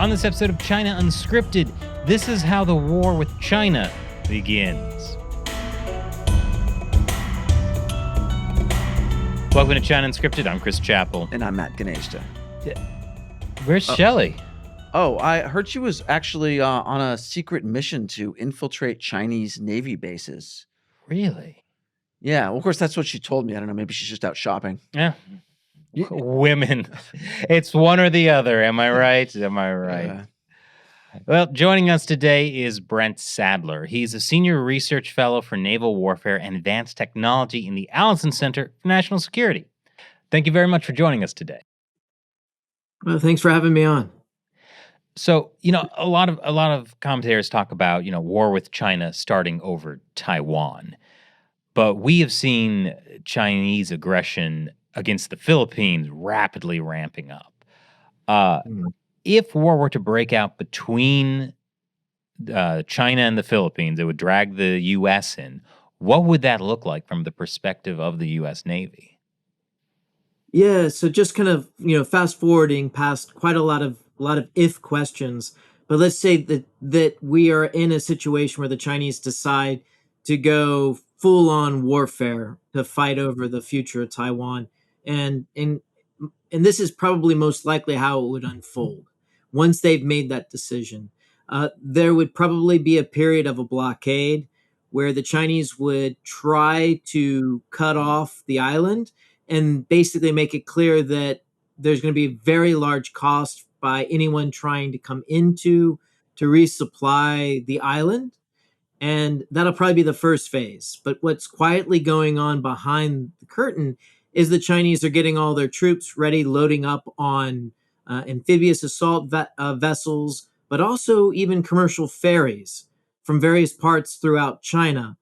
On this episode of China Unscripted, this is how the war with China begins. Welcome to China Unscripted. I'm Chris Chappell. And I'm Matt Ganeshta. Where's Shelley? Oh, I heard she was actually on a secret mission to infiltrate Chinese Navy bases. Really? Yeah, well, of course, that's what she told me. I don't know. Maybe she's just out shopping. Yeah. Women. It's one or the other. Am I right? Am I right? Well, joining us today is Brent Sadler. He's a senior research fellow for naval warfare and advanced technology in the Allison Center for National Security. Thank you very much for joining us today. Well, thanks for having me on. So, a lot of commentators talk about, war with China starting over Taiwan. But we have seen Chinese aggression against the Philippines rapidly ramping up. If war were to break out between China and the Philippines, it would drag the U.S. in. What would that look like from the perspective of the U.S. Navy? Yeah, so just kind of fast forwarding past quite a lot of if questions, but let's say that we are in a situation where the Chinese decide to go full on warfare to fight over the future of Taiwan, and this is probably most likely how it would unfold. Once they've made that decision, there would probably be a period of a blockade where the Chinese would try to cut off the island and basically make it clear that there's going to be a very large cost by anyone trying to come into to resupply the island. And that'll probably be the first phase. But what's quietly going on behind the curtain is the Chinese are getting all their troops ready, loading up on amphibious assault vessels, but also even commercial ferries from various parts throughout China.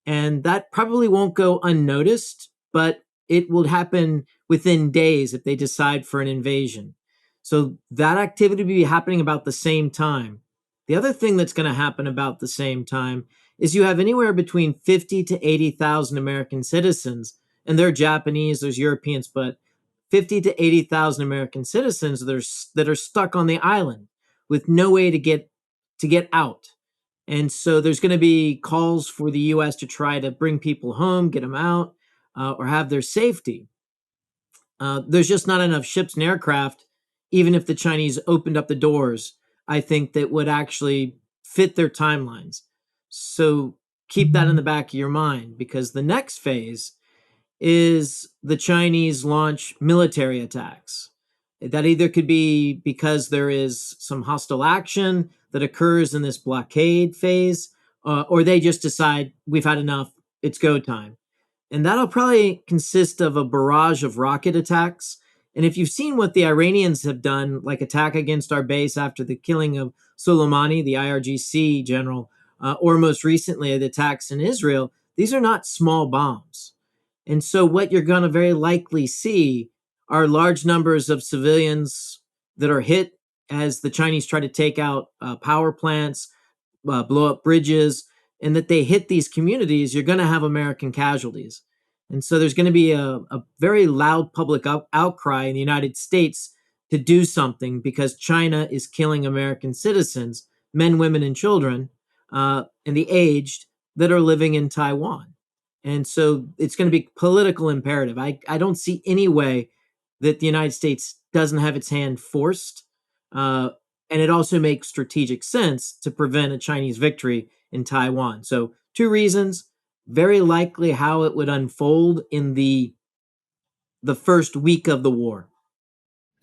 And that probably won't go unnoticed, but it will happen within days if they decide for an invasion. So that activity will be happening about the same time. The other thing that's going to happen about the same time is you have anywhere between 50 to 80,000 American citizens, and they're Japanese, there's Europeans, but 50 to 80,000 American citizens that are stuck on the island with no way to get out. And so there's going to be calls for the U.S. to try to bring people home, get them out, or have their safety. There's just not enough ships and aircraft, even if the Chinese opened up the doors, I think that would actually fit their timelines. So keep that in the back of your mind, because the next phase is the Chinese launch military attacks. That either could be because there is some hostile action that occurs in this blockade phase, or they just decide we've had enough, it's go time. And that'll probably consist of a barrage of rocket attacks. And if you've seen what the Iranians have done, like attack against our base after the killing of Soleimani, the IRGC general, or most recently the attacks in Israel, these are not small bombs. And so what you're going to very likely see are large numbers of civilians that are hit as the Chinese try to take out power plants, blow up bridges, and that they hit these communities. You're going to have American casualties. And so there's going to be a very loud public outcry in the United States to do something, because China is killing American citizens, men, women, and children, and the aged that are living in Taiwan. And so it's going to be political imperative. I don't see any way that the United States doesn't have its hand forced. And it also makes strategic sense to prevent a Chinese victory in Taiwan. So 2 reasons. Very likely how it would unfold in the first week of the war.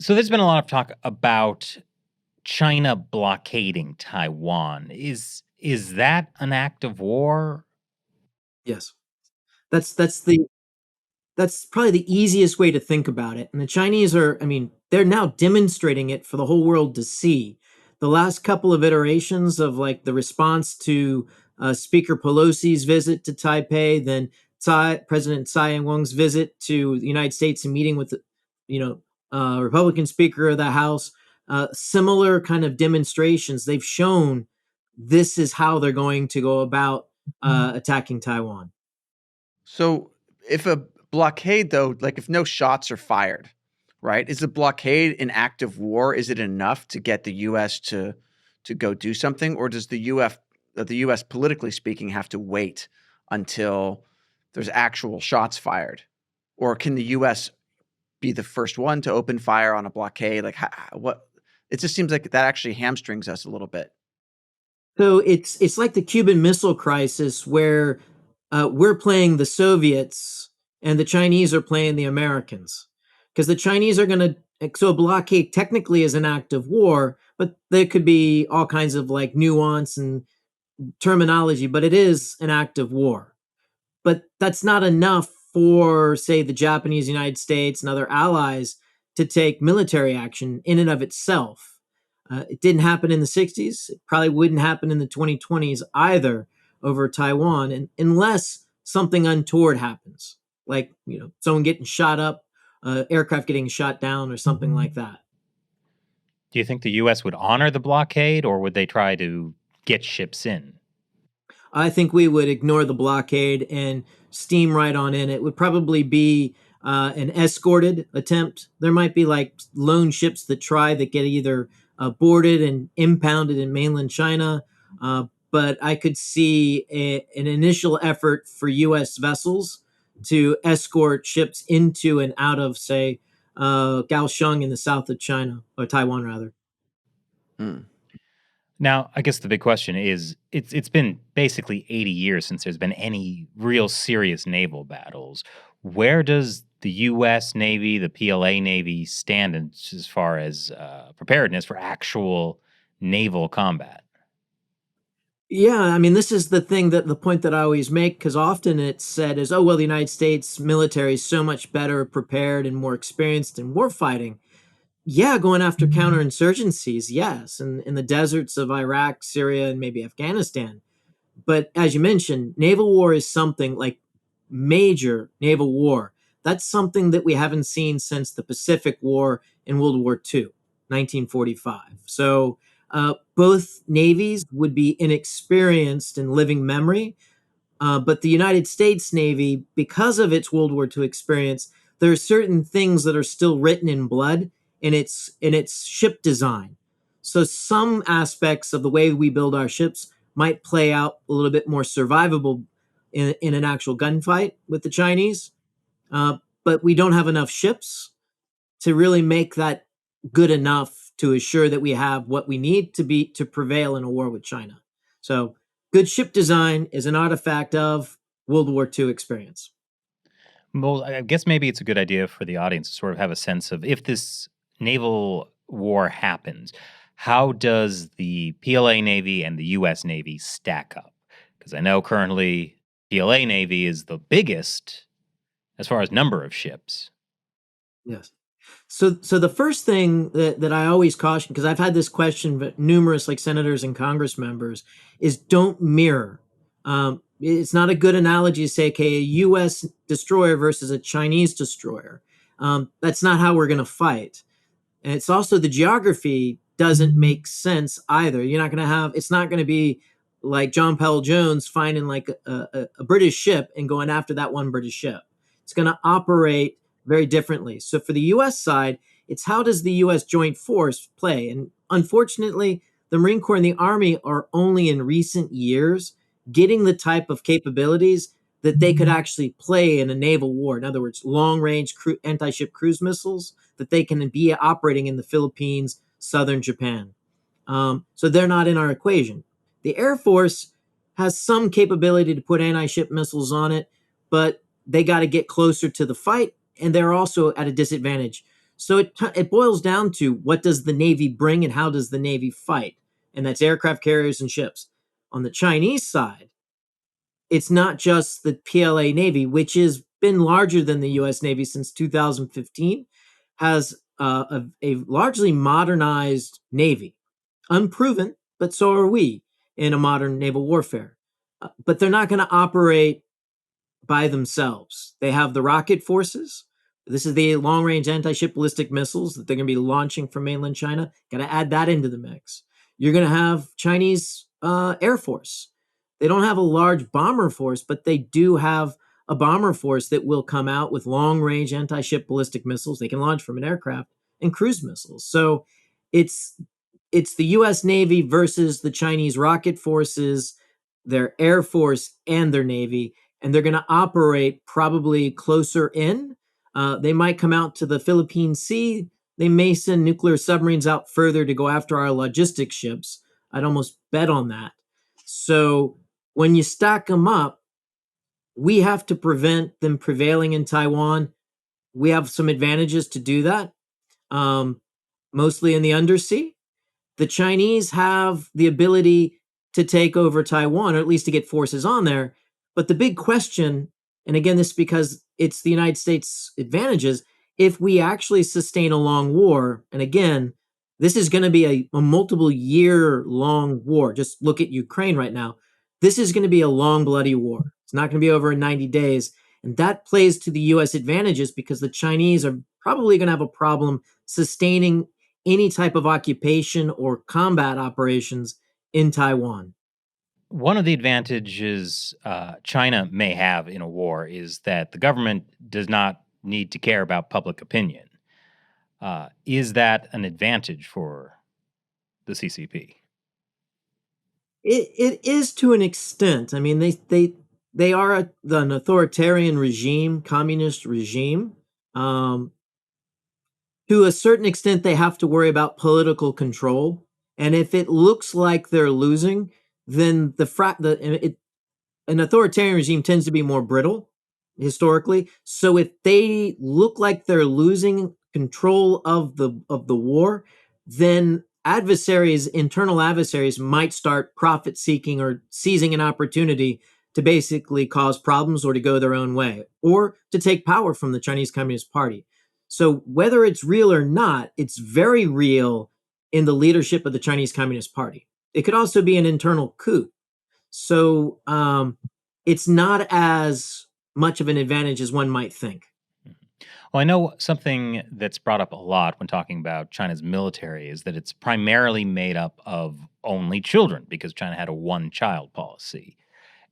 So there's been a lot of talk about China blockading Taiwan. Is that an act of war? Yes. That's probably the easiest way to think about it. And the Chinese they're now demonstrating it for the whole world to see. The last couple of iterations of like the response to Speaker Pelosi's visit to Taipei, then President Tsai Ing-wen's visit to the United States and meeting with Republican Speaker of the House, similar kind of demonstrations. They've shown this is how they're going to go about attacking Taiwan. So if a blockade, though, like if no shots are fired, right? Is the blockade an act of war? Is it enough to get the U.S. to go do something, or does the U.S. politically speaking have to wait until there's actual shots fired, or can the U.S. be the first one to open fire on a blockade? Like what? It just seems like that actually hamstrings us a little bit. So it's like the Cuban Missile Crisis, where we're playing the Soviets and the Chinese are playing the Americans, because the Chinese are going to. So a blockade technically is an act of war, but there could be all kinds of like nuance and terminology, but it is an act of war. But that's not enough for, say, the Japanese, United States, and other allies to take military action in and of itself. It didn't happen in the 60s. It probably wouldn't happen in the 2020s either over Taiwan, unless something untoward happens, like someone getting shot up, aircraft getting shot down, or something like that. Do you think the U.S. would honor the blockade, or would they try to get ships in? I think we would ignore the blockade and steam right on in. It would probably be an escorted attempt. There might be like lone ships that get either boarded and impounded in mainland China. But I could see an initial effort for U.S. vessels to escort ships into and out of, say, Kaohsiung in the south of China, or Taiwan, rather. Hmm. Now, I guess the big question is it's been basically 80 years since there's been any real serious naval battles. Where does the U.S. Navy, the PLA Navy stand as far as preparedness for actual naval combat? Yeah, I mean, this is the point that I always make, because often it's said as, oh, well, the United States military is so much better prepared and more experienced in war fighting. Yeah, going after counterinsurgencies, yes, in the deserts of Iraq, Syria, and maybe Afghanistan. But as you mentioned, naval war is something like major naval war. That's something that we haven't seen since the Pacific War in World War II, 1945. So both navies would be inexperienced in living memory, but the United States Navy, because of its World War II experience, there are certain things that are still written in blood in its ship design. So some aspects of the way we build our ships might play out a little bit more survivable in an actual gunfight with the Chinese, but we don't have enough ships to really make that good enough to assure that we have what we need to prevail in a war with China. So good ship design is an artifact of World War II experience. Well, I guess maybe it's a good idea for the audience to sort of have a sense of if this naval war happens, how does the PLA Navy and the U.S. Navy stack up? Because I know currently PLA Navy is the biggest as far as number of ships. Yes. So the first thing that I always caution, because I've had this question but numerous like senators and Congress members, is don't mirror. It's not a good analogy to say, okay, a U.S. destroyer versus a Chinese destroyer. That's not how we're going to fight. And it's also the geography doesn't make sense either. You're not going to have, it's not going to be like John Paul Jones finding like a British ship and going after that one British ship. It's going to operate very differently. So for the U.S. side, it's how does the U.S. Joint Force play? And unfortunately, the Marine Corps and the Army are only in recent years getting the type of capabilities that they could actually play in a naval war. In other words, long-range anti-ship cruise missiles that they can be operating in the Philippines, southern Japan. So they're not in our equation. The Air Force has some capability to put anti-ship missiles on it, but they got to get closer to the fight, and they're also at a disadvantage. So it boils down to what does the Navy bring and how does the Navy fight? And that's aircraft carriers and ships. On the Chinese side, it's not just the PLA Navy, which has been larger than the U.S. Navy since 2015, has a largely modernized Navy. Unproven, but so are we in a modern naval warfare. But they're not going to operate by themselves. They have the rocket forces. This is the long range anti ship ballistic missiles that they're going to be launching from mainland China. Got to add that into the mix. You're going to have Chinese Air Force. They don't have a large bomber force, but they do have a bomber force that will come out with long-range anti-ship ballistic missiles they can launch from an aircraft and cruise missiles. So it's it's the US Navy versus the Chinese rocket forces, their air force and their navy, and they're going to operate probably closer in. They might come out to the Philippine Sea. They may send nuclear submarines out further to go after our logistics ships. I'd almost bet on that. So when you stack them up, we have to prevent them prevailing in Taiwan. We have some advantages to do that, um, mostly in the undersea. The Chinese have the ability to take over Taiwan, or at least to get forces on there. But the big question, and again, this is because it's the United States' advantages, if we actually sustain a long war, and again, this is going to be a multiple year long war. Just look at Ukraine right now. This is going to be a long, bloody war. It's not going to be over in 90 days. And that plays to the US advantages because the Chinese are probably going to have a problem sustaining any type of occupation or combat operations in Taiwan. One of the advantages China may have in a war is that the government does not need to care about public opinion. Is that an advantage for the CCP? It is to an extent. I mean, they are an authoritarian regime, communist regime. Um, to a certain extent, they have to worry about political control. And if it looks like they're losing, then an authoritarian regime tends to be more brittle historically. So if they look like they're losing control of the war, then internal adversaries might start profit seeking or seizing an opportunity to basically cause problems or to go their own way or to take power from the Chinese Communist Party. So whether it's real or not, it's very real in the leadership of the Chinese Communist Party. It could also be an internal coup. So it's not as much of an advantage as one might think. Well, I know something that's brought up a lot when talking about China's military is that it's primarily made up of only children because China had a one-child policy,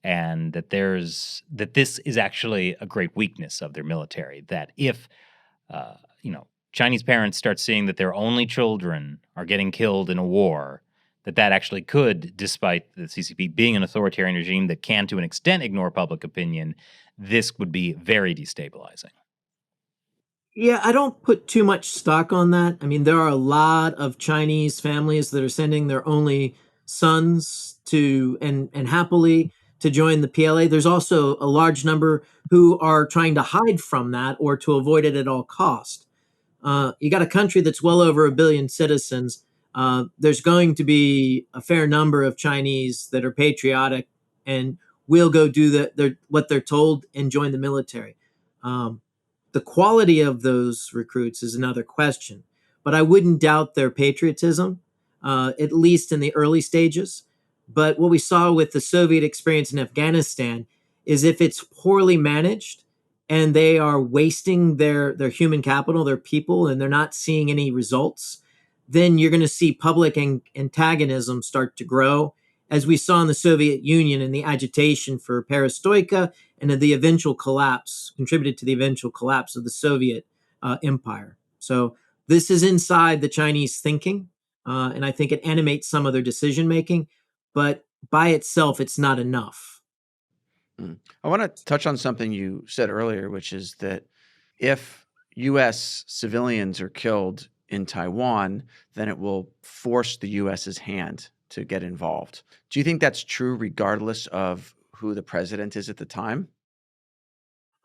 and that this is actually a great weakness of their military. That if Chinese parents start seeing that their only children are getting killed in a war, that actually could, despite the CCP being an authoritarian regime that can, to an extent, ignore public opinion, this would be very destabilizing. Yeah, I don't put too much stock on that. I mean, there are a lot of Chinese families that are sending their only sons to and happily to join the PLA. There's also a large number who are trying to hide from that or to avoid it at all cost. You got a country that's well over 1 billion citizens. There's going to be a fair number of Chinese that are patriotic and will go do what they're told and join the military. Um, the quality of those recruits is another question, but I wouldn't doubt their patriotism, at least in the early stages. But what we saw with the Soviet experience in Afghanistan is if it's poorly managed and they are wasting their human capital, their people, and they're not seeing any results, then you're going to see public antagonism start to grow, as we saw in the Soviet Union and the agitation for perestroika and the eventual collapse, contributed to the eventual collapse of the Soviet empire. So this is inside the Chinese thinking, and I think it animates some of their decision making, but by itself, it's not enough. I want to touch on something you said earlier, which is that if U.S. civilians are killed in Taiwan, then it will force the U.S.'s hand to get involved. Do you think that's true regardless of who the president is at the time?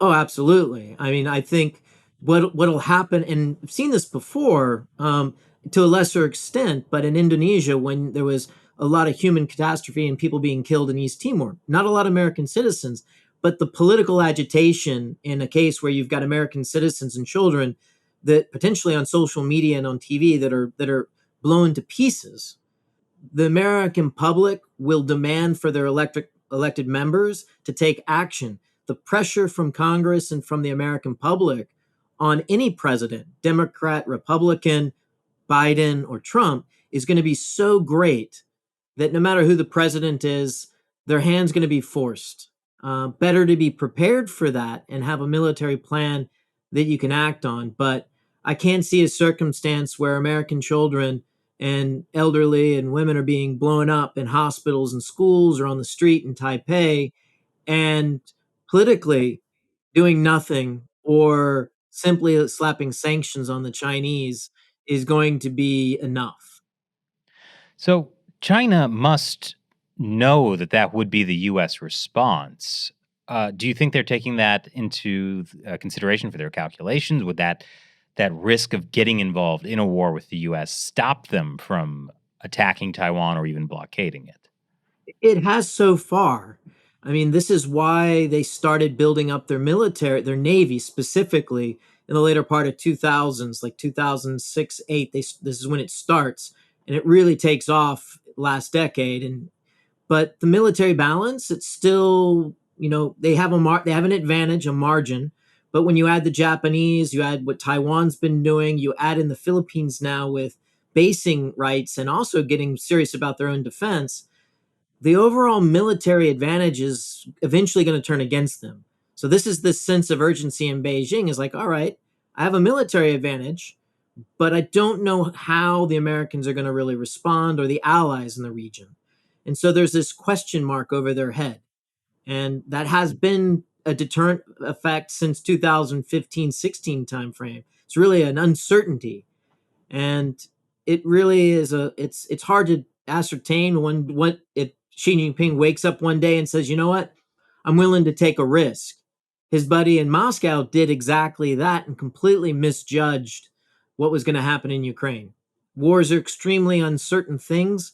Oh, absolutely. I mean, I think what'll happen, and I've seen this before, to a lesser extent, but in Indonesia, when there was a lot of human catastrophe and people being killed in East Timor, not a lot of American citizens, but the political agitation in a case where you've got American citizens and children that potentially on social media and on TV that are blown to pieces. The American public will demand for their elected members to take action. The pressure from Congress and from the American public on any president, Democrat, Republican, Biden, or Trump, is going to be so great that no matter who the president is, their hand's going to be forced. Better to be prepared for that and have a military plan that you can act on. But I can't see a circumstance where American children and elderly and women are being blown up in hospitals and schools or on the street in Taipei, and politically doing nothing or simply slapping sanctions on the Chinese is going to be enough. So China must know that that would be the U.S. response. Do you think they're taking that into consideration for their calculations? Would that risk of getting involved in a war with the U.S. stop them from attacking Taiwan or even blockading it? It has so far. I mean, this is why they started building up their military, their navy specifically in the later part of 2000s, like 2006, 8. This is when it starts, and it really takes off last decade. And but the military balance, it's still, they have they have an advantage, a margin. But when you add the Japanese, you add what Taiwan's been doing, you add in the Philippines now with basing rights and also getting serious about their own defense, the overall military advantage is eventually going to turn against them. So this is this sense of urgency in Beijing is like, all right, I have a military advantage, but I don't know how the Americans are going to really respond or the allies in the region. And so there's this question mark over their head. And that has been a deterrent effect since 2015-16 timeframe. It's really an uncertainty, and it really is it's hard to ascertain when what if Xi Jinping wakes up one day and says, you know what, I'm willing to take a risk. His buddy in Moscow did exactly that and completely misjudged what was going to happen in Ukraine. Wars are extremely uncertain things.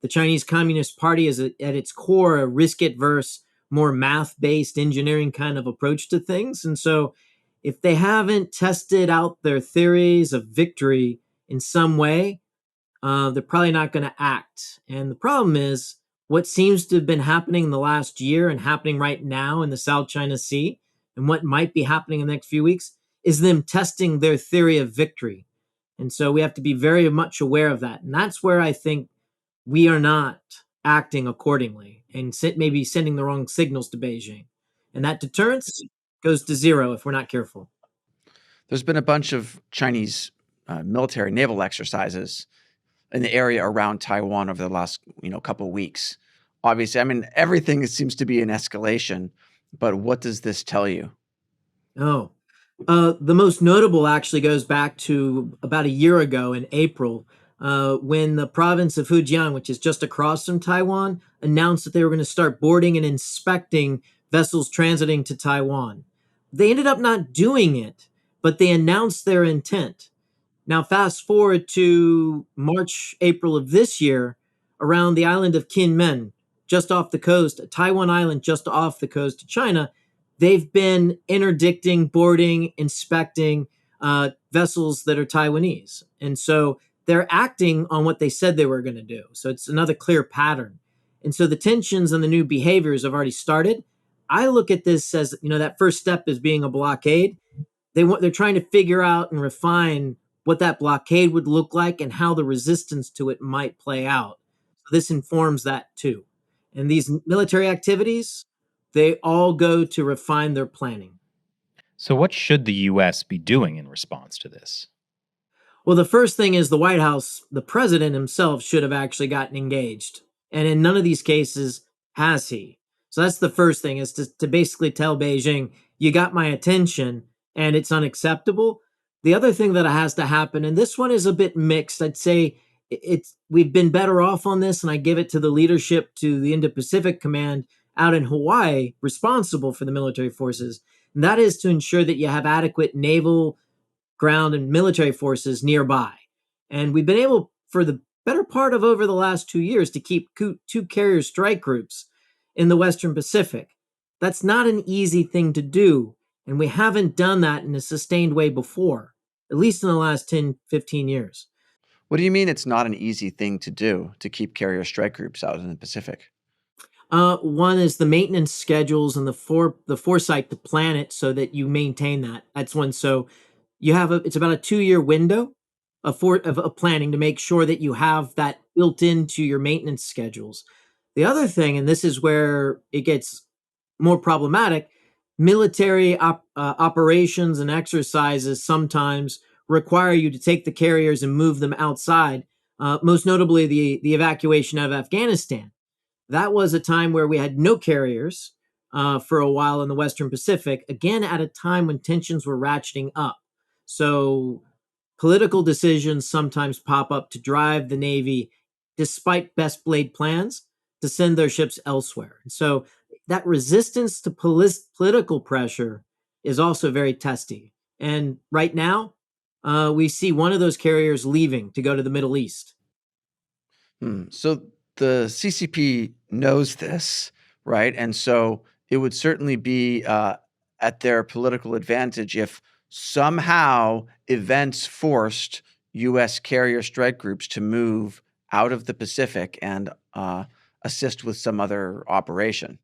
The Chinese Communist Party is at its core a risk adverse, more math based engineering kind of approach to things. And so if they haven't tested out their theories of victory in some way, they're probably not going to act. And the problem is what seems to have been happening in the last year and happening right now in the South China Sea, and what might be happening in the next few weeks, is them testing their theory of victory. And so we have to be very much aware of that. And that's where I think we are not acting accordingly and maybe sending the wrong signals to Beijing. And that deterrence goes to zero if we're not careful. There's been a bunch of Chinese military naval exercises in the area around Taiwan over the last couple of weeks. Obviously, I mean, everything seems to be an escalation, but what does this tell you? Oh, the most notable actually goes back to about a year ago in April, when the province of Fujian, which is just across from Taiwan, announced that they were going to start boarding and inspecting vessels transiting to Taiwan. They ended up not doing it, but they announced their intent. Now, fast forward to March, April of this year, around the island of Kinmen, just off the coast, Taiwan Island, just off the coast of China, they've been interdicting, boarding, inspecting vessels that are Taiwanese. And so they're acting on what they said they were going to do. So it's another clear pattern. And so the tensions and the new behaviors have already started. I look at this as, that first step is being a blockade. They're trying to figure out and refine what that blockade would look like and how the resistance to it might play out. So this informs that too. And these military activities, they all go to refine their planning. So, what should the U.S. be doing in response to this? Well, the first thing is the White House, the president himself should have actually gotten engaged. And in none of these cases has he. So that's the first thing, is to basically tell Beijing, you got my attention and it's unacceptable. The other thing that has to happen, and this one is a bit mixed, I'd say we've been better off on this, and I give it to the leadership, to the Indo-Pacific Command out in Hawaii responsible for the military forces. And that is to ensure that you have adequate naval, ground, and military forces nearby. And we've been able, for the better part of over the last 2 years, to keep two carrier strike groups in the Western Pacific. That's not an easy thing to do. And we haven't done that in a sustained way before, at least in the last 10, 15 years. What do you mean it's not an easy thing to do to keep carrier strike groups out in the Pacific? One is the maintenance schedules and the foresight to plan it so that you maintain that. That's one. So you have it's about a 2 year window of planning to make sure that you have that built into your maintenance schedules. The other thing, and this is where it gets more problematic, military operations and exercises sometimes require you to take the carriers and move them outside, most notably the evacuation of Afghanistan. That was a time where we had no carriers for a while in the Western Pacific, again, at a time when tensions were ratcheting up. So political decisions sometimes pop up to drive the Navy, despite best laid plans, to send their ships elsewhere. So that resistance to political pressure is also very testy. And right now, we see one of those carriers leaving to go to the Middle East. So the CCP knows this, right? And so it would certainly be at their political advantage if somehow events forced U.S. carrier strike groups to move out of the Pacific and assist with some other operation.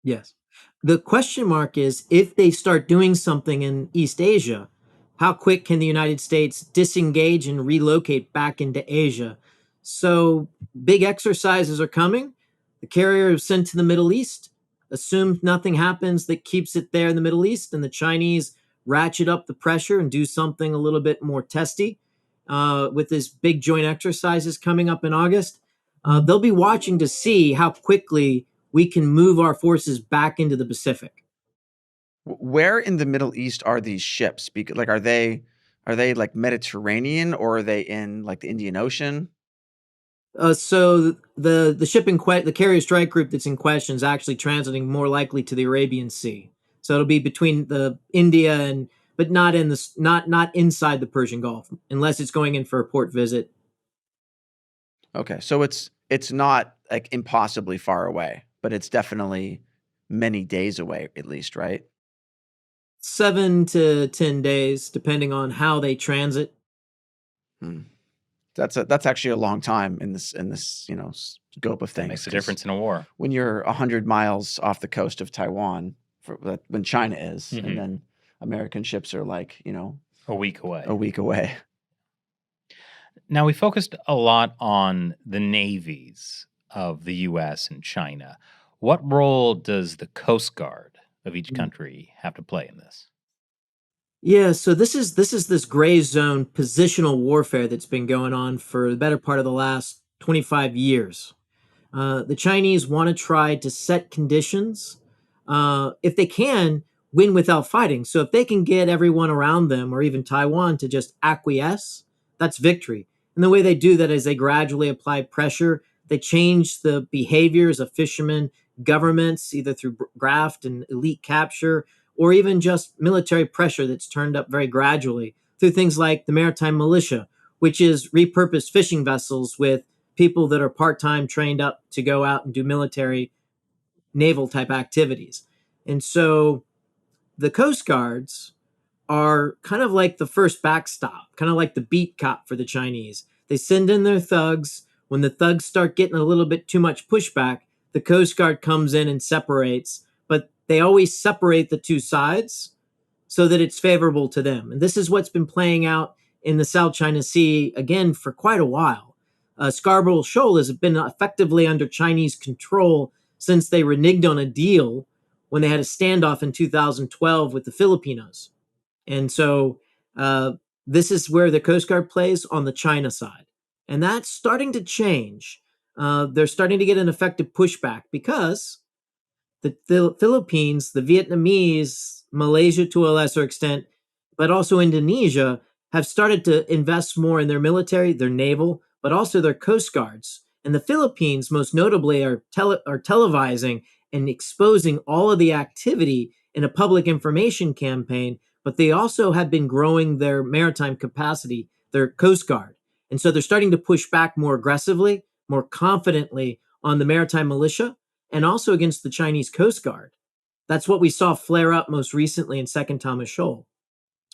Yes. The question mark is if they start doing something in East Asia, how quick can the United States disengage and relocate back into Asia? So big exercises are coming. The carrier is sent to the Middle East, assumes nothing happens that keeps it there in the Middle East, and the Chinese ratchet up the pressure and do something a little bit more testy with this big joint exercises coming up in August. They'll be watching to see how quickly we can move our forces back into the Pacific. Where in the Middle East are these ships? Because, like, are they like Mediterranean, or are they in like the Indian Ocean? So the ship the carrier strike group that's in question is actually transiting more likely to the Arabian Sea. So it'll be between the India and, but not in the not inside the Persian Gulf, unless it's going in for a port visit. Okay, so it's not like impossibly far away, but it's definitely many days away at least, right? 7 to 10 days, depending on how they transit. Hmm. That's actually a long time in this scope of things. That makes a difference in a war. When you're 100 miles off the coast of Taiwan, when China is, and then American ships are like a week away. A week away. Now, we focused a lot on the navies of the U.S. and China. What role does the Coast Guard of each country have to play in this? Yeah, so this is this gray zone positional warfare that's been going on for the better part of the last 25 years. The Chinese want to try to set conditions, if they can, win without fighting. So if they can get everyone around them, or even Taiwan, to just acquiesce, that's victory. And the way they do that is they gradually apply pressure. They change the behaviors of fishermen, governments, either through graft and elite capture, or even just military pressure that's turned up very gradually through things like the maritime militia, which is repurposed fishing vessels with people that are part-time trained up to go out and do military naval type activities. And so the Coast Guards are kind of like the first backstop, kind of like the beat cop for the Chinese. They send in their thugs. When the thugs start getting a little bit too much pushback, the Coast Guard comes in and separates, but they always separate the two sides so that it's favorable to them. And this is what's been playing out in the South China Sea, again, for quite a while. Scarborough Shoal has been effectively under Chinese control since they reneged on a deal when they had a standoff in 2012 with the Filipinos. And so this is where the Coast Guard plays on the China side. And that's starting to change. They're starting to get an effective pushback because the Philippines, the Vietnamese, Malaysia to a lesser extent, but also Indonesia have started to invest more in their military, their naval, but also their coast guards. And the Philippines, most notably, are televising and exposing all of the activity in a public information campaign, but they also have been growing their maritime capacity, their coast guard. And so they're starting to push back more aggressively, more confidently on the maritime militia and also against the Chinese Coast Guard. That's what we saw flare up most recently in Second Thomas Shoal,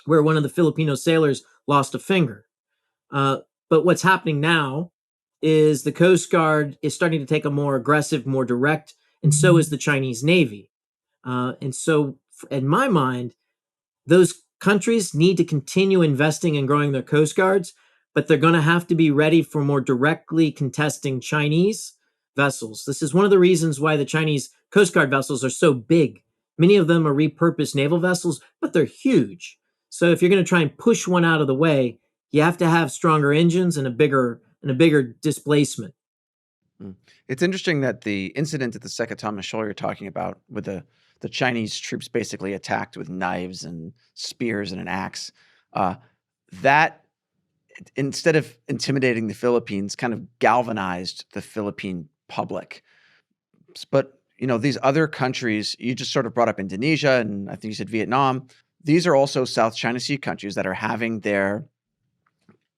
where one of the Filipino sailors lost a finger. But what's happening now is the Coast Guard is starting to take a more aggressive, more direct, and so is the Chinese Navy. And so, in my mind, those countries need to continue investing and growing their Coast Guards, but they're going to have to be ready for more directly contesting Chinese vessels. This is one of the reasons why the Chinese Coast Guard vessels are so big. Many of them are repurposed naval vessels, but they're huge. So if you're going to try and push one out of the way, you have to have stronger engines and a bigger displacement. It's interesting that the incident at the Sekatama Shoal you're talking about, with the Chinese troops basically attacked with knives and spears and an axe, that instead of intimidating the Philippines, kind of galvanized the Philippine public. But these other countries, you just sort of brought up Indonesia, and I think you said Vietnam. These are also South China Sea countries that are having their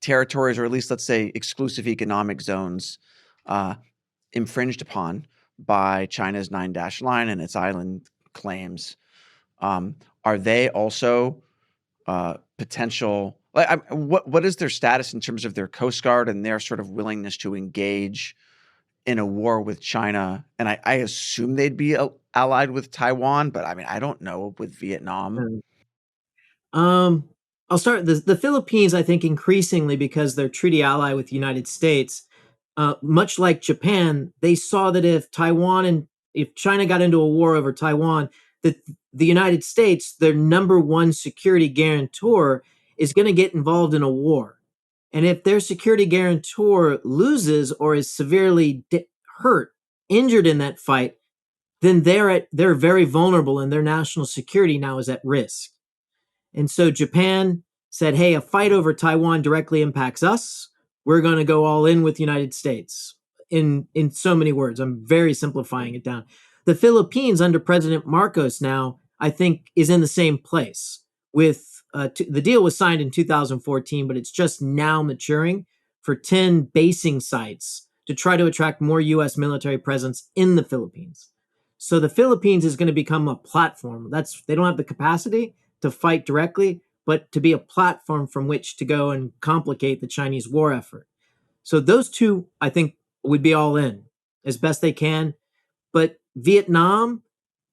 territories, or at least let's say exclusive economic zones, infringed upon by China's Nine Dash Line and its island claims. Are they also potential? What is their status in terms of their Coast Guard and their sort of willingness to engage in a war with China? And I assume they'd be allied with Taiwan, but I mean, I don't know with Vietnam. Um, I'll start the Philippines. I think increasingly, because they're treaty ally with the United States, much like Japan, they saw that if China got into a war over Taiwan, that the United States, their number one security guarantor, is going to get involved in a war. And if their security guarantor loses or is severely hurt, injured in that fight, then they're very vulnerable, and their national security now is at risk. And so Japan said, hey, a fight over Taiwan directly impacts us. We're going to go all in with the United States. In so many words, I'm very simplifying it down. The Philippines under President Marcos now, I think, is in the same place. With the deal was signed in 2014, but it's just now maturing for 10 basing sites to try to attract more U.S. military presence in the Philippines. So the Philippines is going to become a platform. They don't have the capacity to fight directly, but to be a platform from which to go and complicate the Chinese war effort. So those two, I think, would be all in as best they can. But Vietnam,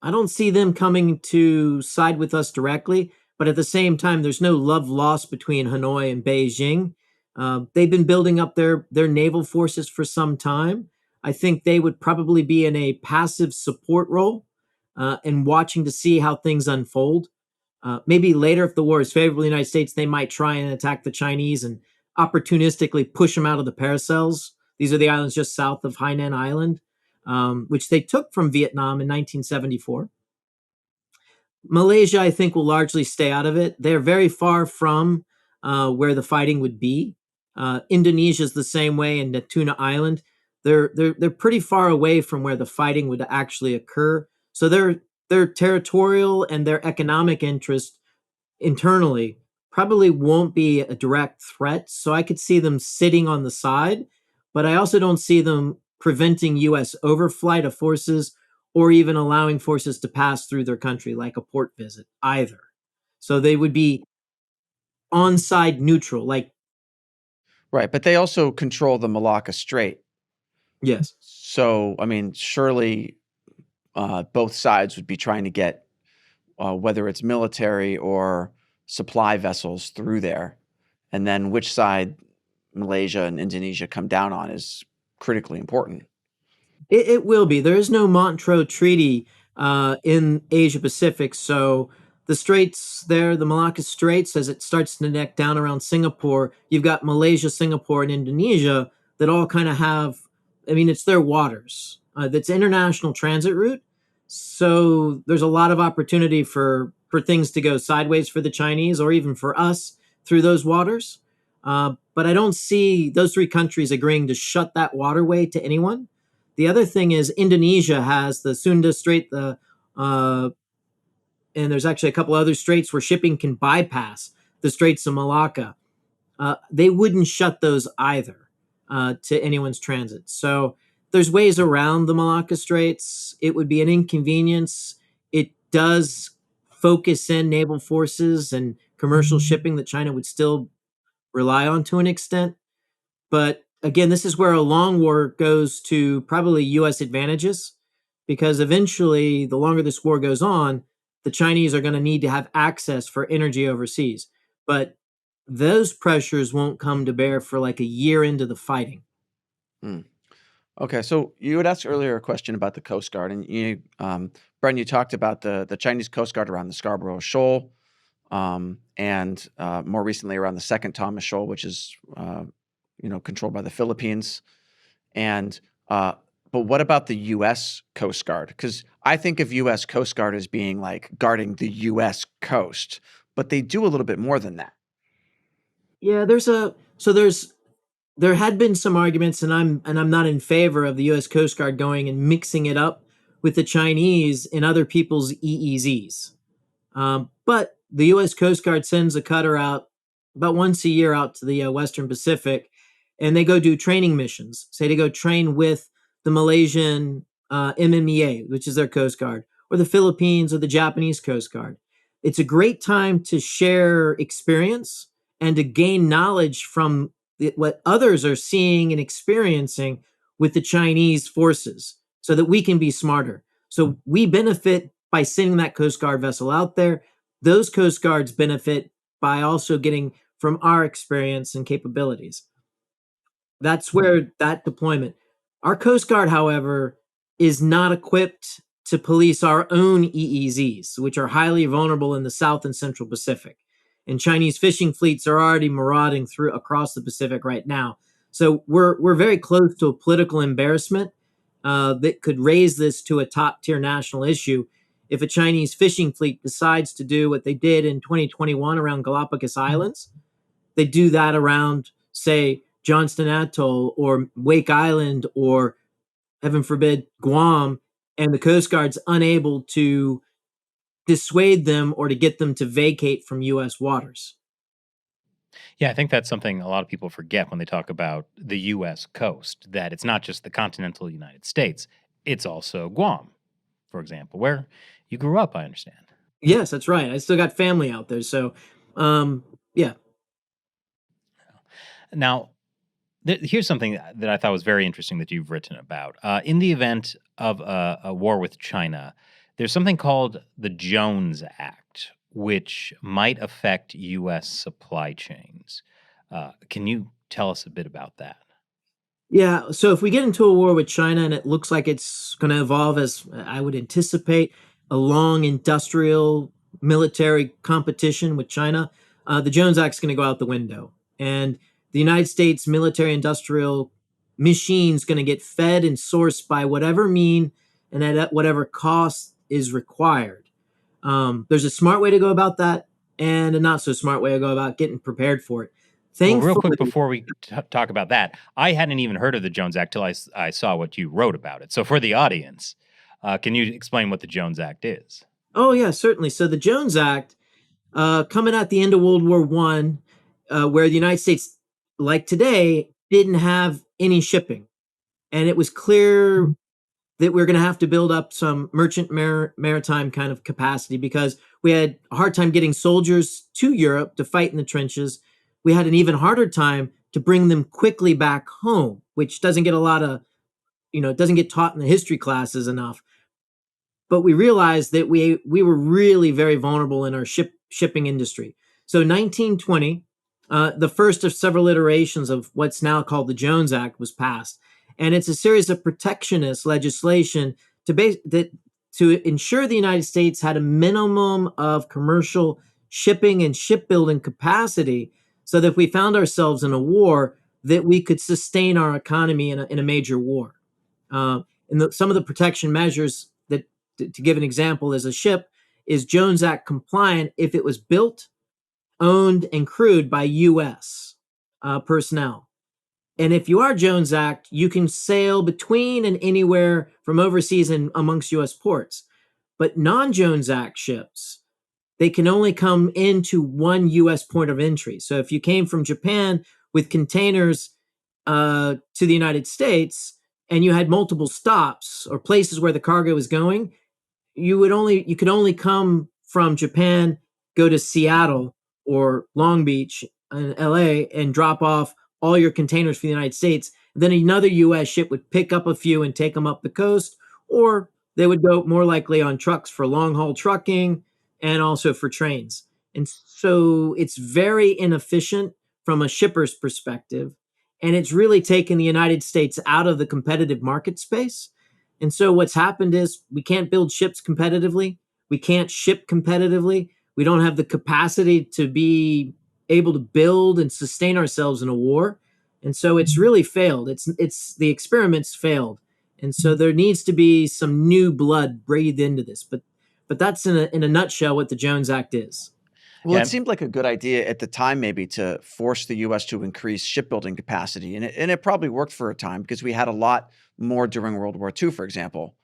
I don't see them coming to side with us directly. But at the same time, there's no love lost between Hanoi and Beijing. They've been building up their naval forces for some time. I think they would probably be in a passive support role and watching to see how things unfold. Maybe later, if the war is favorable to the United States, they might try and attack the Chinese and opportunistically push them out of the Paracels. These are the islands just south of Hainan Island, which they took from Vietnam in 1974. Malaysia, I think, will largely stay out of it. They're very far from where the fighting would be. Indonesia is the same way, and Natuna Island. They're pretty far away from where the fighting would actually occur. So their territorial and their economic interest internally probably won't be a direct threat. So I could see them sitting on the side, but I also don't see them preventing U.S. overflight of forces or even allowing forces to pass through their country, like a port visit, either. So they would be on side neutral, like, Right, but they also control the Malacca Strait. yes. So, I mean, surely both sides would be trying to get, whether it's military or supply vessels through there. And then which side Malaysia and Indonesia come down on is critically important. It will be. There is no Montreux Treaty in Asia Pacific, so the straits there, the Malacca Straits, as it starts to neck down around Singapore, you've got Malaysia, Singapore, and Indonesia that all kind of have. I mean, it's their waters. That's international transit route, so there's a lot of opportunity for things to go sideways for the Chinese or even for us through those waters. But I don't see those three countries agreeing to shut that waterway to anyone. The other thing is Indonesia has the Sunda Strait, and there's actually a couple other straits where shipping can bypass the Straits of Malacca. They wouldn't shut those either to anyone's transit. So there's ways around the Malacca Straits. It would be an inconvenience. It does focus in naval forces and commercial shipping that China would still rely on to an extent. But again, this is where a long war goes to probably U.S. advantages, because eventually, the longer this war goes on, the Chinese are going to need to have access for energy overseas. But those pressures won't come to bear for like a year into the fighting. Hmm. Okay, so you had asked earlier a question about the Coast Guard, and Brent, you talked about the Chinese Coast Guard around the Scarborough Shoal, and more recently around the Second Thomas Shoal, which is controlled by the Philippines. And but what about the U.S. Coast Guard? Because I think of U.S. Coast Guard as being like guarding the U.S. coast, but they do a little bit more than that. Yeah, there had been some arguments, and I'm not in favor of the U.S. Coast Guard going and mixing it up with the Chinese and other people's EEZs. But the U.S. Coast Guard sends a cutter out about once a year out to the Western Pacific, and they go do training missions. Say they go train with the Malaysian MMEA, which is their Coast Guard, or the Philippines or the Japanese Coast Guard. It's a great time to share experience and to gain knowledge from what others are seeing and experiencing with the Chinese forces so that we can be smarter. So we benefit by sending that Coast Guard vessel out there. Those Coast Guards benefit by also getting from our experience and capabilities. That's where that deployment. Our Coast Guard, however, is not equipped to police our own EEZs, which are highly vulnerable in the South and Central Pacific. And Chinese fishing fleets are already marauding through across the Pacific right now. So we're very close to a political embarrassment that could raise this to a top tier national issue if a Chinese fishing fleet decides to do what they did in 2021 around Galapagos Islands. They do that around, say, Johnston Atoll or Wake Island or, heaven forbid, Guam, and the Coast Guard's unable to dissuade them or to get them to vacate from U.S. waters. Yeah, I think that's something a lot of people forget when they talk about the U.S. coast, that it's not just the continental United States, it's also Guam, for example, where you grew up, I understand. Yes, that's right. I still got family out there. So, yeah. Now, here's something that I thought was very interesting that you've written about. In the event of a war with China, there's something called the Jones Act, which might affect U.S. supply chains. Can you tell us a bit about that? Yeah. So if we get into a war with China and it looks like it's going to evolve as I would anticipate, a long industrial military competition with China, the Jones Act's going to go out the window. And the United States military industrial machine's going to get fed and sourced by whatever mean and at whatever cost is required. There's a smart way to go about that and a not so smart way to go about getting prepared for it. Well, real quick Thankfully, before we talk about that, I hadn't even heard of the Jones Act till I saw what you wrote about it. So for the audience, can you explain what the Jones Act is? oh yeah, certainly. So the Jones Act, coming at the end of World War One, where the United States, like today, didn't have any shipping, and it was clear that we're going to have to build up some merchant maritime kind of capacity because we had a hard time getting soldiers to Europe to fight in the trenches. We had an even harder time to bring them quickly back home, which doesn't get a lot of, it doesn't get taught in the history classes enough. But we realized that we were really very vulnerable in our shipping industry. So 1920, the first of several iterations of what's now called the Jones Act was passed, and it's a series of protectionist legislation to ensure the United States had a minimum of commercial shipping and shipbuilding capacity, so that if we found ourselves in a war, that we could sustain our economy in a major war. Some of the protection measures that, to give an example, as a ship is Jones Act compliant if it was built, owned, and crewed by U.S. Personnel. And if you are Jones Act, you can sail between and anywhere from overseas and amongst U.S. ports. But non-Jones Act ships, they can only come into one U.S. point of entry. So if you came from Japan with containers to the United States and you had multiple stops or places where the cargo was going, you could only come from Japan, go to Seattle or Long Beach in LA and drop off all your containers for the United States. Then another US ship would pick up a few and take them up the coast, or they would go more likely on trucks for long haul trucking and also for trains. And so it's very inefficient from a shipper's perspective. and it's really taken the United States out of the competitive market space. And so what's happened is we can't build ships competitively, we can't ship competitively, we don't have the capacity to be able to build and sustain ourselves in a war. And so it's really failed. It's the experiments failed. And so there needs to be some new blood breathed into this. But that's in a nutshell what the Jones Act is. Well, it Yeah, seemed like a good idea at the time, maybe to force the U.S. to increase shipbuilding capacity, and it probably worked for a time because we had a lot more during World War II, for example.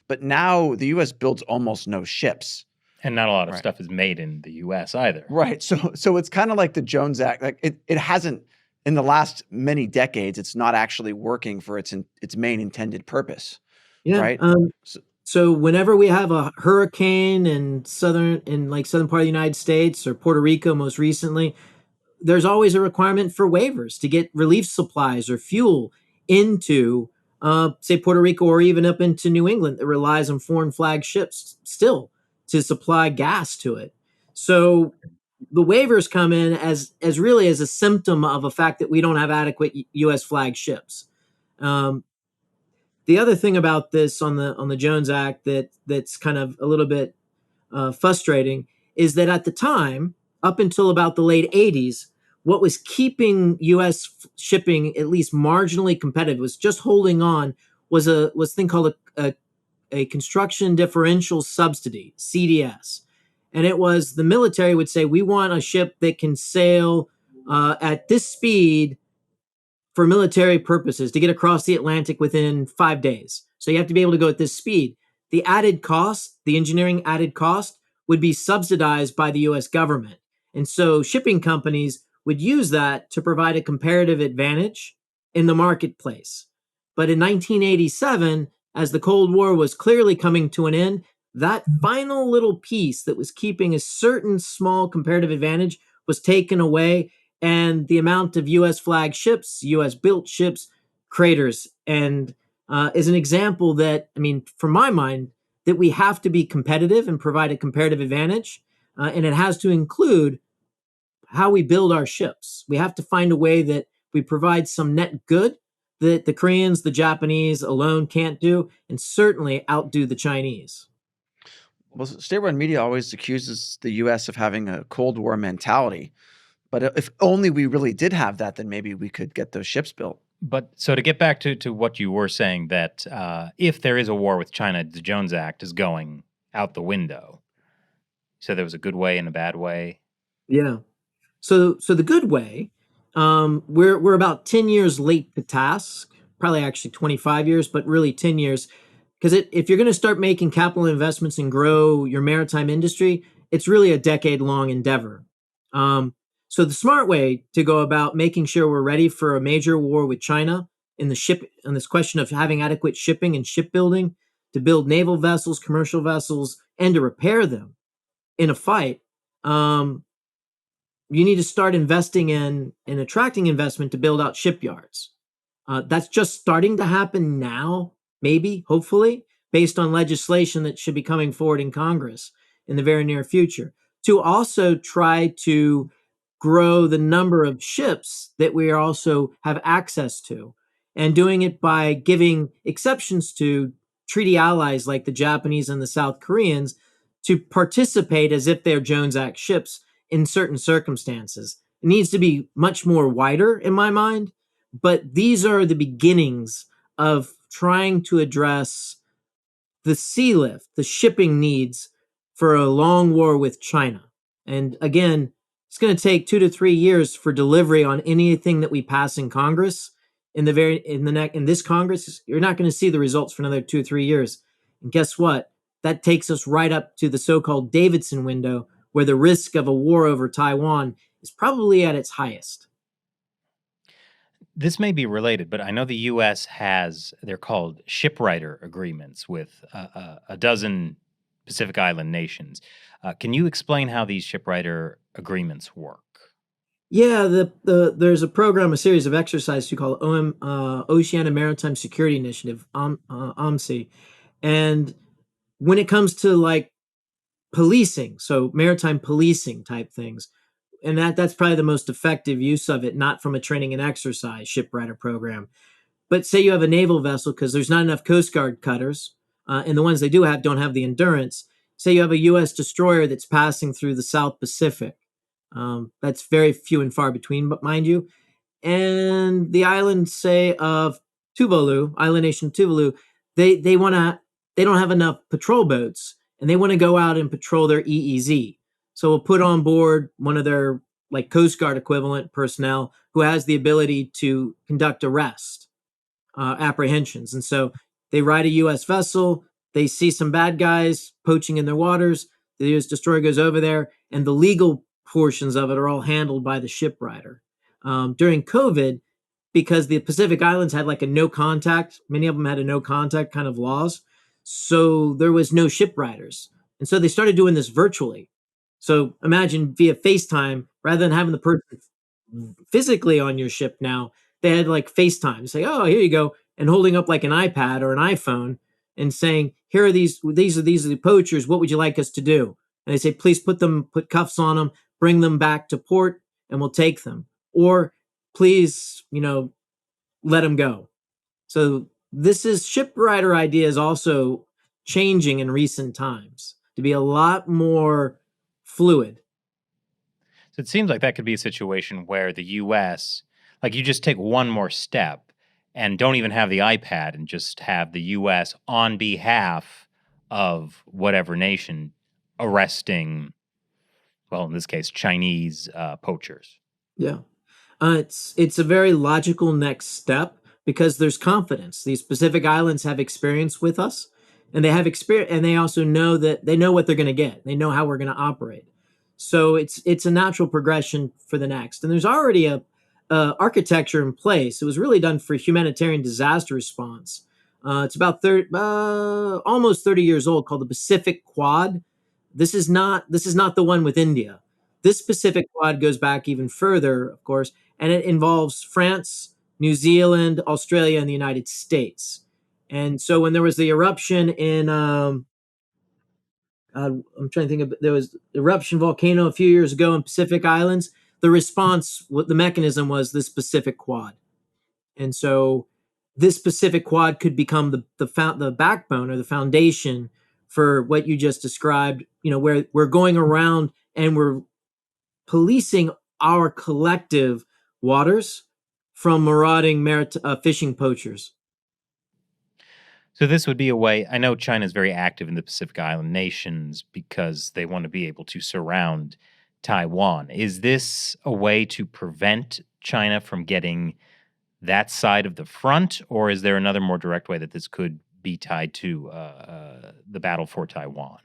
But now the U.S. builds almost no ships. and not a lot of Right. stuff is made in the U.S. either. Right. So it's kind of like the Jones Act. Like it hasn't in the last many decades. It's not actually working for its main intended purpose. Yeah. Right. So, So whenever we have a hurricane in southern part of the United States or Puerto Rico most recently, there's always a requirement for waivers to get relief supplies or fuel into say Puerto Rico or even up into New England that relies on foreign flag ships still to supply gas to it. So the waivers come in as really as a symptom of a fact that we don't have adequate U.S. flag ships. Um, the other thing about this on the Jones Act that's kind of a little bit frustrating is that at the time, up until about the late '80s, what was keeping U.S. shipping at least marginally competitive was just holding on was a thing called a construction differential subsidy (CDS), and it was the military would say we want a ship that can sail at this speed for military purposes to get across the Atlantic within 5 days. So you have to be able to go at this speed. The added cost, the engineering added cost, would be subsidized by the US government. And so shipping companies would use that to provide a comparative advantage in the marketplace. But in 1987, as the Cold War was clearly coming to an end, that final little piece that was keeping a certain small comparative advantage was taken away, and the amount of U.S. flag ships, U.S. built ships, craters, and is an example that, I mean, from my mind, that we have to be competitive and provide a comparative advantage, and it has to include how we build our ships. We have to find a way that we provide some net good that the Koreans, the Japanese alone can't do, and certainly outdo the Chinese. well, state-run media always accuses the U.S. of having a Cold War mentality. But if only we really did have that, then maybe we could get those ships built. But so to get back to what you were saying, that if there is a war with China, the Jones Act is going out the window. So there was a good way and a bad way. Yeah. So the good way, we're about 10 years late to task, probably actually 25 years, but really 10 years. Because if you're going to start making capital investments and grow your maritime industry, it's really a decade long endeavor. So the smart way to go about making sure we're ready for a major war with China in this question of having adequate shipping and shipbuilding to build naval vessels, commercial vessels, and to repair them in a fight, you need to start investing in attracting investment to build out shipyards. That's just starting to happen now, maybe, hopefully, based on legislation that should be coming forward in Congress in the very near future. To also try to grow the number of ships that we also have access to, and doing it by giving exceptions to treaty allies like the Japanese and the South Koreans to participate as if they're Jones Act ships in certain circumstances. It needs to be much more wider in my mind, but these are the beginnings of trying to address the sea lift, the shipping needs for a long war with China. And again, it's going to take 2 to 3 years for delivery on anything that we pass in Congress. In this Congress, you're not going to see the results for another 2 or 3 years. And guess what? That takes us right up to the so-called Davidson window, where the risk of a war over Taiwan is probably at its highest. This may be related, but I know the U.S. has, they're called shipwriter agreements with a dozen Pacific Island nations. Can you explain how these shipwriter agreements work? Yeah, there's a program, a series of exercises we call Oceania Maritime Security Initiative, OMSI, and when it comes to like policing, so maritime policing type things, and that's probably the most effective use of it, not from a training and exercise shipwriter program. But say you have a naval vessel because there's not enough Coast Guard cutters, and the ones they do have don't have the endurance. Say you have a U.S. destroyer that's passing through the South Pacific. That's very few and far between, but mind you. And the island, say, of Tuvalu, island nation Tuvalu, they want to they don't have enough patrol boats, and they want to go out and patrol their EEZ. So we'll put on board one of their like Coast Guard equivalent personnel who has the ability to conduct arrest apprehensions. And so they ride a U.S. vessel, they see some bad guys poaching in their waters, the U.S. destroyer goes over there, and the legal portions of it are all handled by the shipwriter. During COVID, because the Pacific Islands had like a no contact, many of them had a no contact kind of laws. So there was no shipwriters. And so they started doing this virtually. So imagine via FaceTime, rather than having the person physically on your ship now, they had like FaceTime, say, oh, here you go, and holding up like an iPad or an iPhone and saying, here are these are the poachers. What would you like us to do? And they say, please put cuffs on them, bring them back to port, and we'll take them. Or please, let them go. So shipwriter idea is also changing in recent times to be a lot more fluid. So it seems like that could be a situation where the U.S., like you just take one more step and don't even have the iPad and just have the U.S. on behalf of whatever nation arresting, well, in this case, Chinese poachers. Yeah. It's a very logical next step because there's confidence. These Pacific Islands have experience with us, and they have experience, and they also know that they know what they're going to get. They know how we're going to operate. So it's a natural progression for the next. And there's already a architecture in place. It was really done for humanitarian disaster response. It's about almost 30 years old, called the Pacific Quad. This is not the one with India. This Pacific Quad goes back even further, of course, and it involves France, New Zealand, Australia, and the United States. And so when there was the eruption in, I'm trying to think of, there was eruption volcano a few years ago in Pacific Islands. The response, what the mechanism was, this Pacific Quad. And so this Pacific Quad could become the backbone or the foundation for what you just described, where we're going around and we're policing our collective waters from marauding fishing poachers. So this would be a way. I know China is very active in the Pacific Island nations because they want to be able to surround Taiwan. Is this a way to prevent China from getting that side of the front, or is there another more direct way that this could be tied to the battle for Taiwan?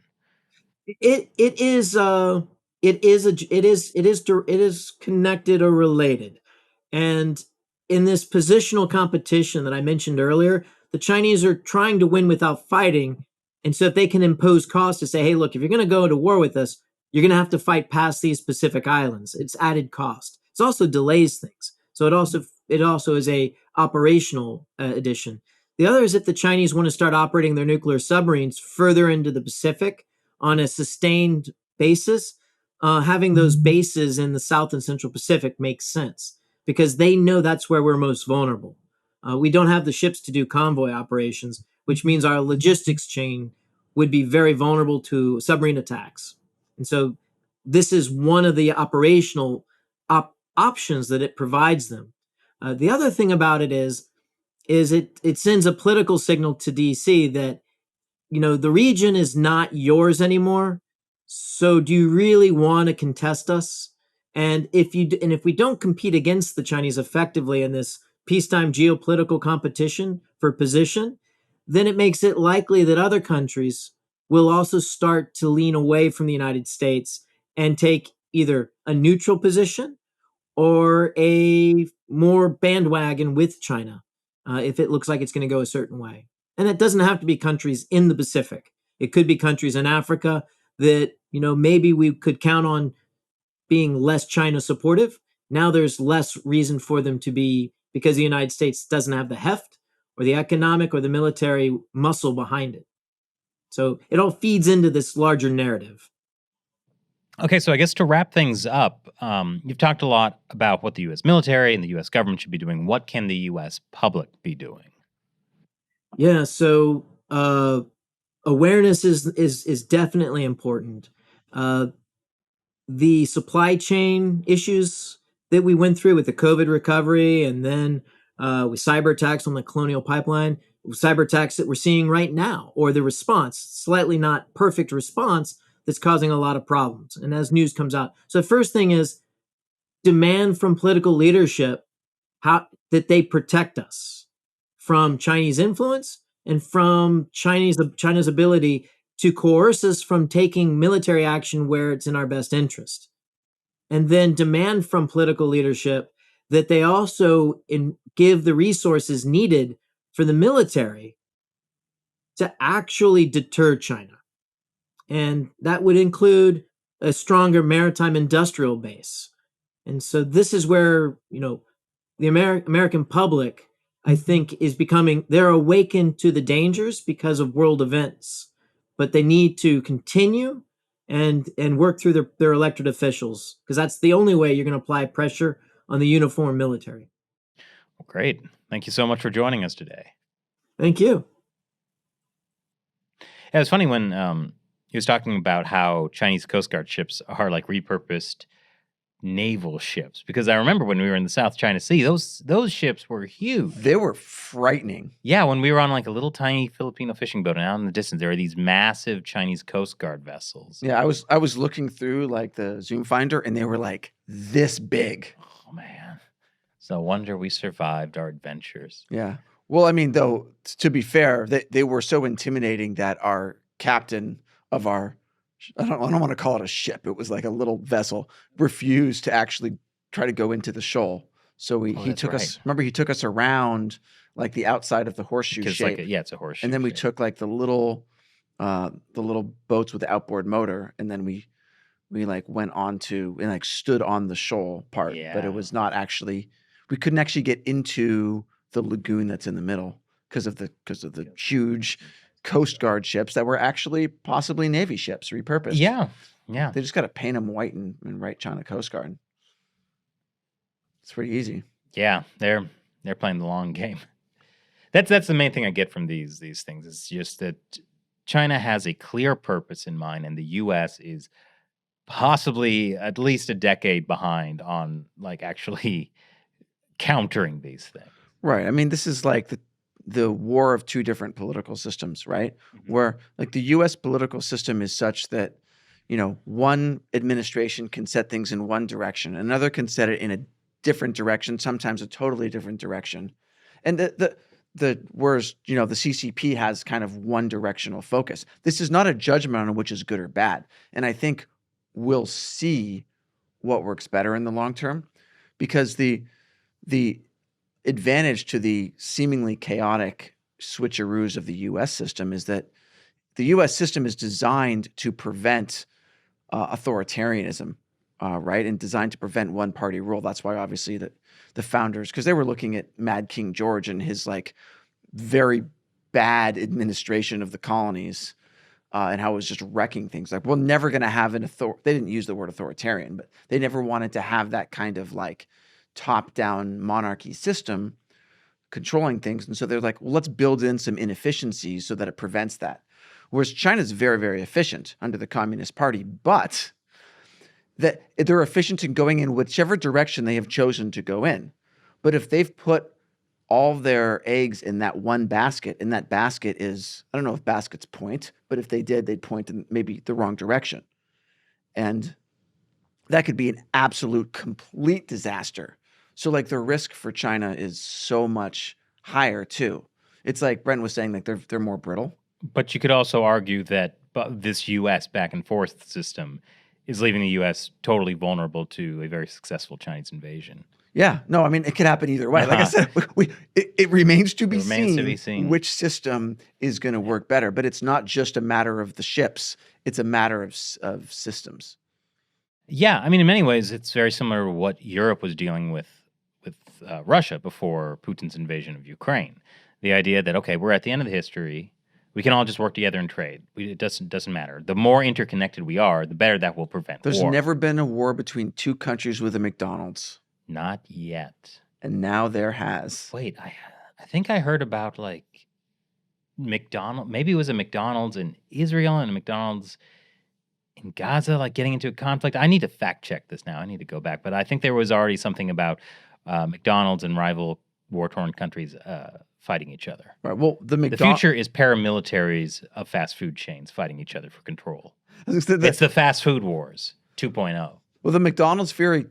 It is connected or related, and in this positional competition that I mentioned earlier, the Chinese are trying to win without fighting, and so if they can impose costs to say, hey, look, if you're going to go to war with us, you're going to have to fight past these Pacific Islands. It's added cost. It also delays things, so it also is a operational addition. The other is if the Chinese want to start operating their nuclear submarines further into the Pacific on a sustained basis, having those bases in the South and Central Pacific makes sense because they know that's where we're most vulnerable. We don't have the ships to do convoy operations, which means our logistics chain would be very vulnerable to submarine attacks. And so this is one of the operational options that it provides them. The other thing about it is it sends a political signal to DC that the region is not yours anymore. So do you really want to contest us? And if we don't compete against the Chinese effectively in this peacetime geopolitical competition for position, then it makes it likely that other countries will also start to lean away from the United States and take either a neutral position or a more bandwagon with China if it looks like it's going to go a certain way. And it doesn't have to be countries in the Pacific. It could be countries in Africa that, maybe we could count on being less China supportive. Now there's less reason for them to be because the United States doesn't have the heft or the economic or the military muscle behind it. So it all feeds into this larger narrative. Okay, so I guess to wrap things up, you've talked a lot about what the U.S. military and the U.S. government should be doing. What can the U.S. public be doing? Yeah, so awareness is definitely important. Uh, the supply chain issues that we went through with the COVID recovery, and then with cyber attacks on the Colonial Pipeline, cyber attacks that we're seeing right now, or the response, slightly not perfect response, that's causing a lot of problems. And as news comes out, so the first thing is demand from political leadership how that they protect us from Chinese influence and from China's ability to coerce us from taking military action where it's in our best interest. And then demand from political leadership that they also give the resources needed for the military to actually deter China. And that would include a stronger maritime industrial base. And so this is where, the American public, I think, is they're awakened to the dangers because of world events, but they need to continue and work through their elected officials, because that's the only way you're going to apply pressure on the uniformed military. Well, great. Thank you so much for joining us today. Thank you. Yeah, it's funny when he was talking about how Chinese Coast Guard ships are like repurposed naval ships, because I remember when we were in the South China Sea, those ships were huge. They were frightening. Yeah, when we were on like a little tiny Filipino fishing boat, and out in the distance there were these massive Chinese Coast Guard vessels. Yeah, I was looking through like the zoom finder, and they were like this big. Oh man, it's no wonder we survived our adventures. Yeah. Well, I mean, though, to be fair, they were so intimidating that our captain of our, I don't want to call it a ship, it was like a little vessel, refused to actually try to go into the shoal. So he took us, remember, he took us around like the outside of the horseshoe shape. It's a horseshoe. And then we took like the little boats with the outboard motor, and then we like went on to and like stood on the shoal part. Yeah. But it was not actually, we couldn't actually get into the lagoon that's in the middle because of the huge Coast Guard ships that were actually possibly Navy ships repurposed. Yeah. They just got to paint them white and write China Coast Guard. It's pretty easy. Yeah, they're playing the long game. That's the main thing I get from these things. It's just that China has a clear purpose in mind, and the U.S. is possibly at least a decade behind on like actually countering these things. Right. I mean, this is like the war of two different political systems, right? Mm-hmm. Where like the U.S. political system is such that, one administration can set things in one direction, another can set it in a different direction, sometimes a totally different direction. And whereas, the CCP has kind of one directional focus. This is not a judgment on which is good or bad. And I think we'll see what works better in the long term, because the advantage to the seemingly chaotic switcheroos of the U.S. system is that the U.S. system is designed to prevent authoritarianism, right? And designed to prevent one-party rule. That's why obviously the founders, because they were looking at Mad King George and his like very bad administration of the colonies and how it was just wrecking things. Like, we're never going to have they didn't use the word authoritarian, but they never wanted to have that kind of like top-down monarchy system controlling things. And so they're like, well, let's build in some inefficiencies so that it prevents that. Whereas China's very, very efficient under the Communist Party, but that they're efficient in going in whichever direction they have chosen to go in. But if they've put all their eggs in that one basket, and that basket is, I don't know if baskets point, but if they did, they'd point in maybe the wrong direction. And that could be an absolute, complete disaster. So like the risk for China is so much higher too. It's like Brent was saying, like they're more brittle. But you could also argue that this U.S. back and forth system is leaving the U.S. totally vulnerable to a very successful Chinese invasion. Yeah, no, I mean, it could happen either way. Like I said, it remains to be seen which system is going to work better. But it's not just a matter of the ships; it's a matter of systems. Yeah, I mean, in many ways, it's very similar to what Europe was dealing with Russia before Putin's invasion of Ukraine. The idea that, okay, we're at the end of the history. We can all just work together and trade. It doesn't matter. The more interconnected we are, the better that will prevent There's war. never been a war between two countries with a McDonald's. Not yet. And now there has. Wait, I think I heard about like maybe it was a McDonald's in Israel and a McDonald's in Gaza, like getting into a conflict. I need to fact check this now. I need to go back, but I think there was already something about McDonald's and rival war-torn countries fighting each other. Right. Well, the future is paramilitaries of fast food chains fighting each other for control. It's the fast food wars 2.0. Well, the McDonald's theory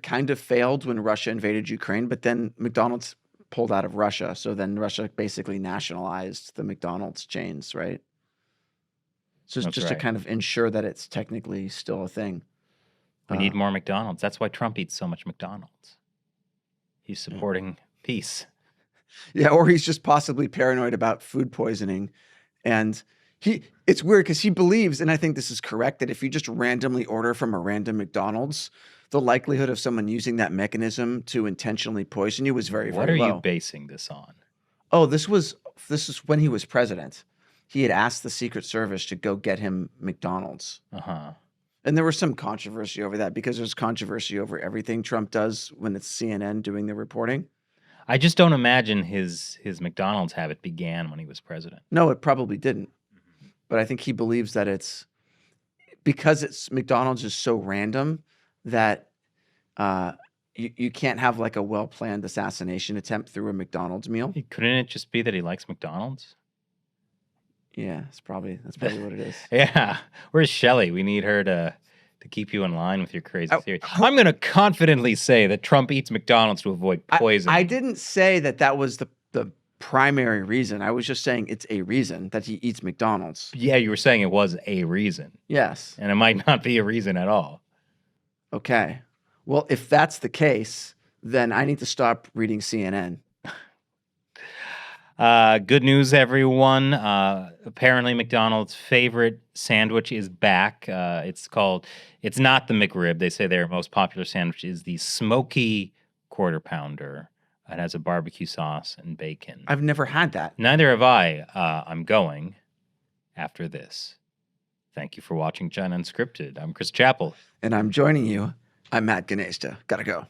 kind of failed when Russia invaded Ukraine, but then McDonald's pulled out of Russia. So then Russia basically nationalized the McDonald's chains, right? So it's just to kind of ensure that it's technically still a thing. We need more McDonald's. That's why Trump eats so much McDonald's. He's supporting peace. Yeah, or he's just possibly paranoid about food poisoning. And it's weird because he believes, and I think this is correct, that if you just randomly order from a random McDonald's, the likelihood of someone using that mechanism to intentionally poison you was very, very low. What are you basing this on? Oh, this is when he was president. He had asked the Secret Service to go get him McDonald's. Uh-huh. And there was some controversy over that because there's controversy over everything Trump does when it's CNN doing the reporting. I just don't imagine his McDonald's habit began when he was president. No, it probably didn't. But I think he believes that it's because McDonald's is so random that you can't have like a well-planned assassination attempt through a McDonald's meal. Couldn't it just be that he likes McDonald's? Yeah, that's probably what it is. Yeah. Where's Shelley? We need her to keep you in line with your crazy theory. I'm going to confidently say that Trump eats McDonald's to avoid poison. I didn't say that was the primary reason. I was just saying it's a reason that he eats McDonald's. Yeah, you were saying it was a reason. Yes. And it might not be a reason at all. Okay. Well, if that's the case, then I need to stop reading CNN. Good news, everyone. Apparently McDonald's favorite sandwich is back. It's not the McRib. They say their most popular sandwich is the smoky quarter pounder. It has a barbecue sauce and bacon. I've never had that. Neither have I. I'm going after this. Thank you for watching China Unscripted. I'm Chris Chappell. And I'm joining you. I'm Matt Ganesta. Gotta go.